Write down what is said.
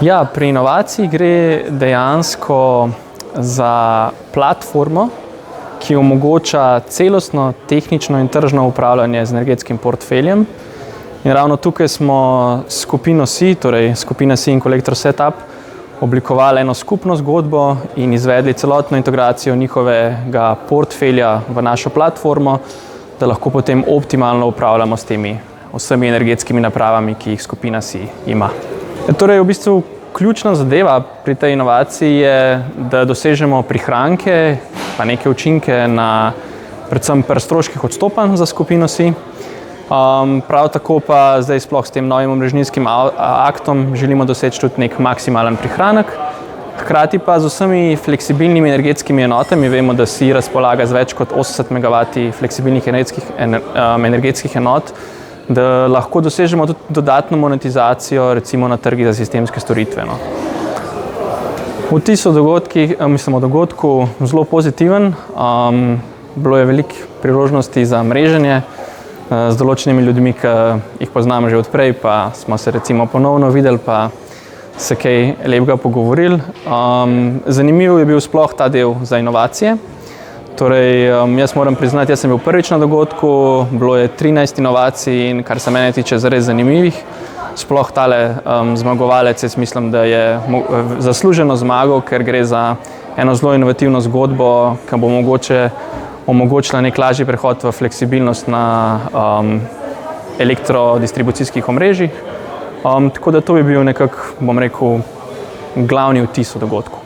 Ja, pri inovaciji gre dejansko za platformo, ki omogoča celostno tehnično in tržno upravljanje z energetskim portfeljem. In ravno tukaj smo skupino SEE, torej skupina SEE in Collector Setup, oblikovali eno skupno zgodbo in izvedli celotno integracijo njihovega portfelja v našo platformo, da lahko potem optimalno upravljamo s temi vsemi energetskimi napravami, ki jih skupina SEE ima. Torej, v bistvu ključna zadeva pri tej inovaciji je, da dosežemo prihranke pa neke učinke na predvsem pri stroških odstopanj za skupino SEE. Prav tako pa zdaj sploh s tem novim omrežninskim aktom želimo doseči tudi nek maksimalen prihranek. Hkrati pa z vsemi fleksibilnimi energetskimi enotami, vemo, da SEE razpolaga z več kot 80 MW fleksibilnih energetskih enot, da lahko dosežemo tudi dodatno monetizacijo recimo na trgih za sistemske storitve. Vtis o dogodku zelo pozitiven. Bilo je veliko priložnosti za mreženje z določenimi ljudmi, ki jih poznam že odprej, pa smo se recimo ponovno videli, pa se kaj lepega pogovorili. Zanimiv je bil sploh ta del za inovacije. Torej, jaz moram priznati, jaz sem bil prvič na dogodku, bilo je 13 inovacij in kar se mene tiče zares zanimivih. Sploh tale zmagovalec, jaz mislim, da je zasluženo zmagal, ker gre za eno zelo inovativno zgodbo, ki bo mogoče omogočila nek lažji prehod v fleksibilnost na elektrodistribucijskih omrežjih. Tako da to bi bil nekako, bom rekel, glavni vtis o dogodku.